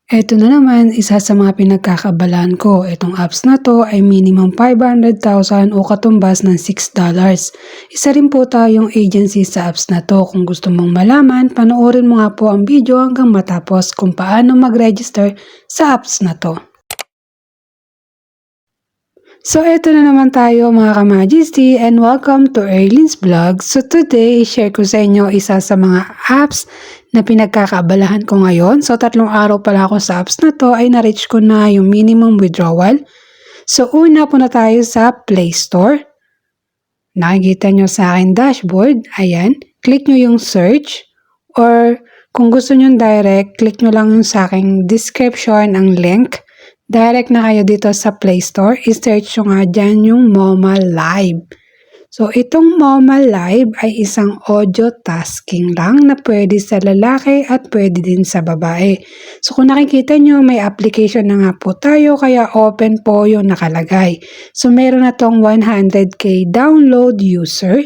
Eto na naman, isa sa mga pinagkakaabalahan ko. Itong apps na to ay minimum 500,000 o katumbas ng $6. Isa rin po tayong agency sa apps na to. Kung gusto mong malaman, panoorin mo nga po ang video hanggang matapos kung paano mag-register sa apps na to. So eto na naman tayo mga ka-Majesty and welcome to Erlin's Vlog. So today, share ko sa inyo isa sa mga apps na pinagkakaabalahan ko ngayon. So 3 araw pala ako sa apps na to ay na-reach ko na yung minimum withdrawal. So una po na tayo sa Play Store. Nakikita nyo sa akin dashboard. Ayan, click nyo yung search or kung gusto nyo direct, click nyo lang yung sa aking description ang link. Direct na kayo dito sa Play Store, i-search nyo nga dyan yung Moma Live. So, itong Moma Live ay isang audio tasking lang na pwede sa lalaki at pwede din sa babae. So, kung nakikita nyo, may application na nga po tayo, kaya open po yung nakalagay. So, meron na tong 100k download user.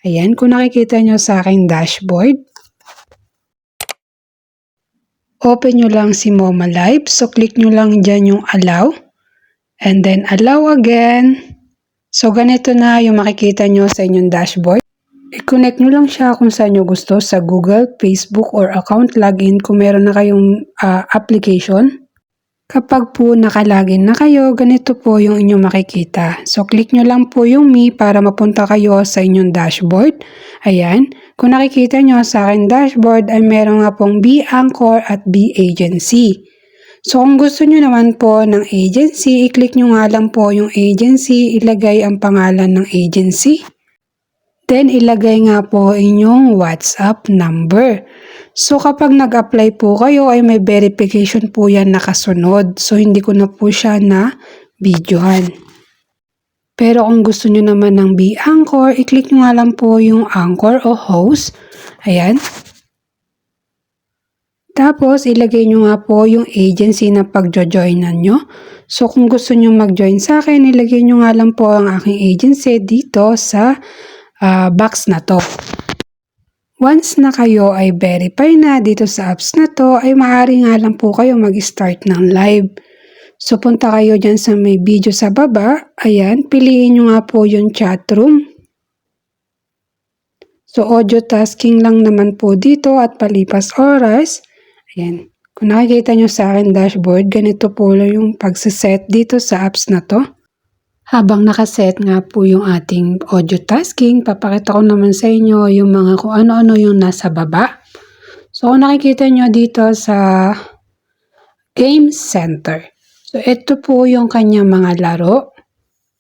Ayan, kung nakikita nyo sa aking dashboard. Open nyo lang si Moma Live. So, click nyo lang dyan yung allow. And then, allow again. So, ganito na yung makikita nyo sa inyong dashboard. I-connect nyo lang siya kung saan nyo gusto sa Google, Facebook, or account login kung meron na kayong application. Kapag po nakalagin na kayo, ganito po yung inyong makikita. So, click nyo lang po yung me para mapunta kayo sa inyong dashboard. Ayan. Kung nakikita nyo sa aking dashboard ay meron nga pong B-Anchor at B-Agency. So, kung gusto nyo naman po ng agency, i-click nyo nga lang po yung agency, ilagay ang pangalan ng agency. Then, ilagay nga po inyong WhatsApp number. So, kapag nag-apply po kayo ay may verification po yan nakasunod. So, hindi ko na po siya na videohan. Pero kung gusto nyo naman ng B-Anchor, i-click nyo nga lang po yung Anchor o host. Ayan. Tapos, ilagay nyo nga po yung agency na pag-joinan nyo. So, kung gusto nyo mag-join sa akin, ilagay nyo nga lang po ang aking agency dito sa box na to. Once na kayo ay verify na dito sa apps na to, ay maaari nga lang po kayo mag-start ng live. So, punta kayo dyan sa may video sa baba. Ayan, piliin nyo nga po yung chat room. So, audio tasking lang naman po dito at palipas oras. Ayan, kung nakikita nyo sa akin dashboard, ganito po yung pagsiset dito sa apps na to. Habang nakaset nga po yung ating audio tasking, papakita ko naman sa inyo yung mga kung ano-ano yung nasa baba. So, kung nakikita nyo dito sa Game Center. So, ito po yung kanyang mga laro.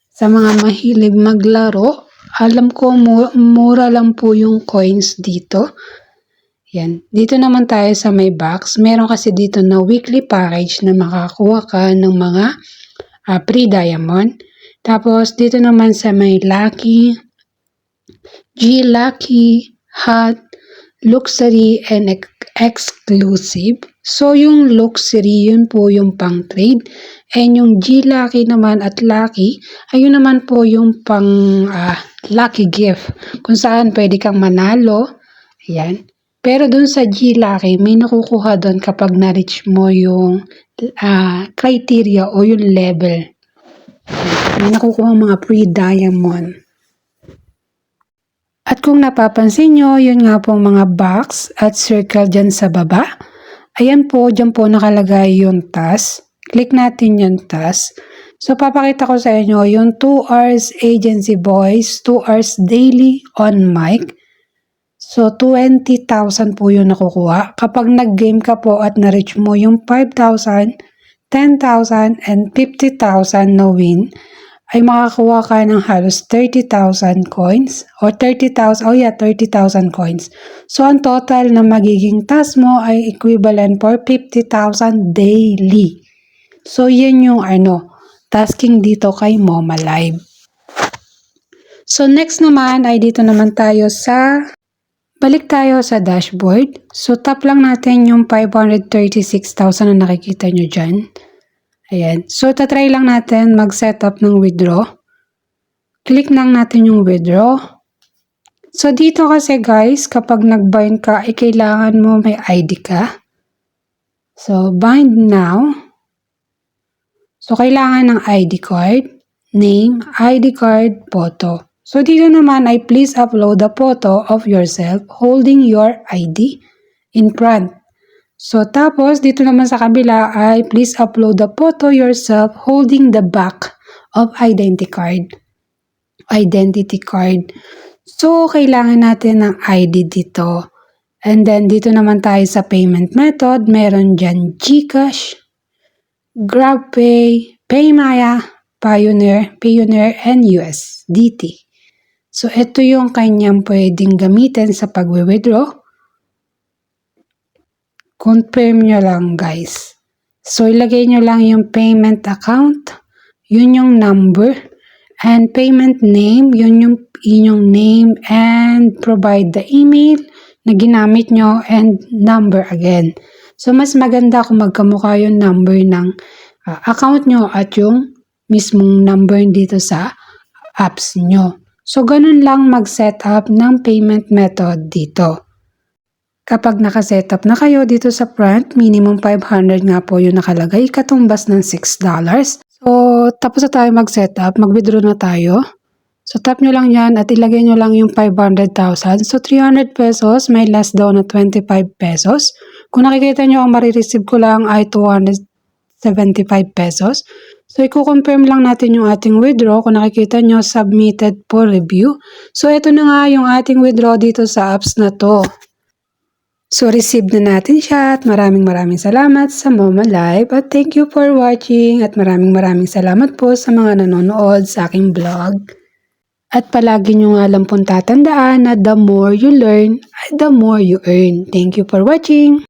Sa mga mahilig maglaro, alam ko mura lang po yung coins dito. Yan. Dito naman tayo sa may box. Meron kasi dito na weekly package na makakuha ka ng mga pre-diamond. Tapos, dito naman sa may Lucky, G-Lucky, Hot, Luxury, and Exclusive. So, yung Luxury, yun po yung pang-trade. And yung G-Lucky naman at Lucky, ayun naman po yung pang-lucky gift. Kung saan pwede kang manalo. Ayan. Pero dun sa G-Lucky, may nakukuha dun kapag na-reach mo yung criteria o yung level. May nakukuha mga pre-diamond. At kung napapansin nyo, yun nga po mga box at circle dyan sa baba. Ayan po, dyan po nakalagay yung task. Click natin yung task. So, papakita ko sa inyo yung 2 hours agency voice, 2 hours daily on mic. So, 20,000 po yung nakukuha. Kapag nag-game ka po at na-reach mo yung 5,000, 10,000, and 50,000 na win, ay makakuha ka ng halos 30,000 coins or 30,000 coins. So, ang total na magiging task mo ay equivalent for 50,000 daily. So, yan yung tasking dito kay Moma Live. So, next naman ay dito naman tayo balik tayo sa dashboard. So, tap lang natin yung 536,000 na nakikita nyo dyan. Ayan. So, tatry lang natin mag-setup ng withdraw. Click lang natin yung withdraw. So, dito kasi guys, kapag nag-bind ka, kailangan mo may ID ka. So, bind now. So, kailangan ng ID card, name, ID card, photo. So, dito naman ay please upload the photo of yourself holding your ID in front. So, tapos dito naman sa kabila ay please upload the photo yourself holding the back of identity card. So, kailangan natin ng ID dito. And then, dito naman tayo sa payment method. Meron dyan GCash, GrabPay, PayMaya, Payoneer, and USDT. So, ito yung kanyang pwedeng gamitin sa pag-withdraw. Confirm nyo lang, guys. So, ilagay nyo lang yung payment account. Yun yung number. And payment name, yun yung inyong name. And provide the email na ginamit nyo and number again. So, mas maganda kung magkamukha yung number ng account nyo at yung mismong number dito sa apps nyo. So, ganun lang mag-set up ng payment method dito. Kapag naka-setup na kayo dito sa front, minimum 500 nga po yung nakalagay, katumbas ng $6. So, tapos na tayo mag-setup, mag-withdraw na tayo. So, tap nyo lang yan at ilagay nyo lang yung 500,000. So, 300 pesos, may last daw na 25 pesos. Kung nakikita nyo, ang marireceive ko lang ay 275 pesos. So, i-confirm lang natin yung ating withdraw. Kung nakikita nyo, submitted for review. So, ito na nga yung ating withdraw dito sa apps na to. So, receive na natin siya at maraming salamat sa Momo Live at thank you for watching at maraming salamat po sa mga nanonood sa aking vlog. At palagi nyo nga lang pong tatandaan na the more you learn, the more you earn. Thank you for watching!